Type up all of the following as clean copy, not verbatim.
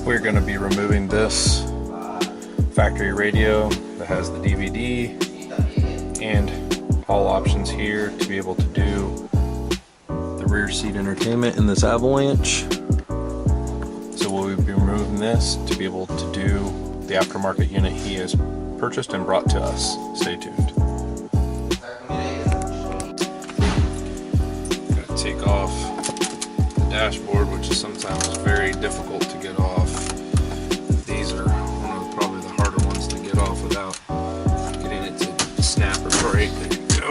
We're going to be removing this factory radio that has the DVD and all options here to be able to do the rear seat entertainment in this Avalanche. So we'll be removing this to be able to do the aftermarket unit he has purchased and brought to us. Stay tuned. Gotta take off the dashboard, which is sometimes very difficult to get off. These are one of probably the harder ones to get off without getting it to snap or break. There you go.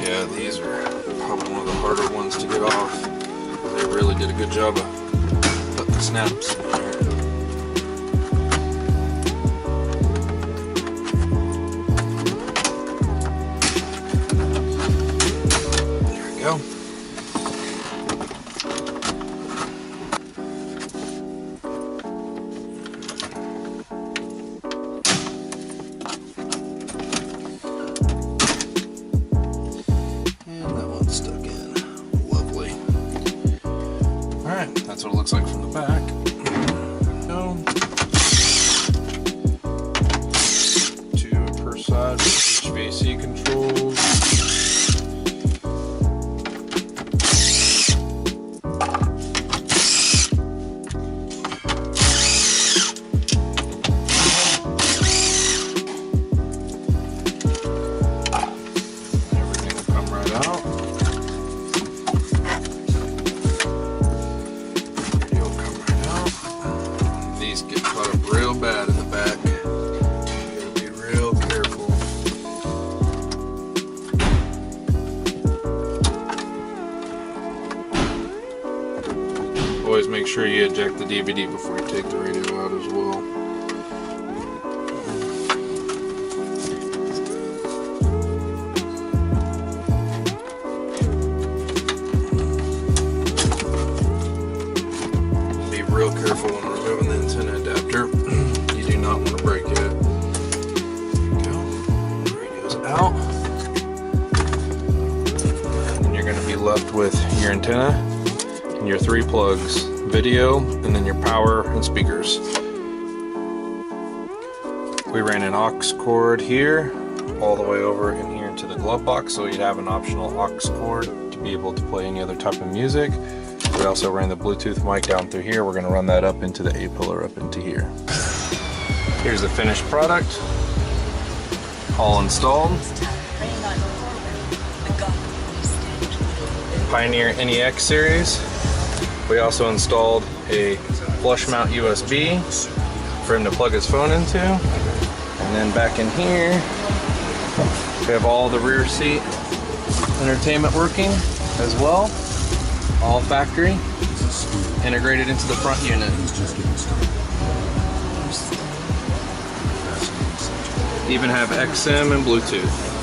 Yeah, these are probably one of the harder ones to get off. They really did a good job of putting the snaps in there. There we go. Stuck in. Lovely. Alright, that's what it looks like from the back. Go. Two per side with HVAC controls. Everything will come right out. Get caught up real bad in the back. You gotta be real careful. Always make sure you eject the DVD before you take the radio out as well. Be real careful when removing the antenna adapter. You do not want to break it. There you go. Radio's out. And then you're going to be left with your antenna and your three plugs, video, and then your power and speakers. We ran an aux cord here all the way over in here into the glove box, so you'd have an optional aux cord to be able to play any other type of music. We also ran the Bluetooth mic down through here. We're going to run that up into the A-pillar up into here. Here's the finished product, all installed. Pioneer NEX series. We also installed a flush mount USB for him to plug his phone into. And then back in here, we have all the rear seat entertainment working as well. All factory, integrated into the front unit. Even have XM and Bluetooth.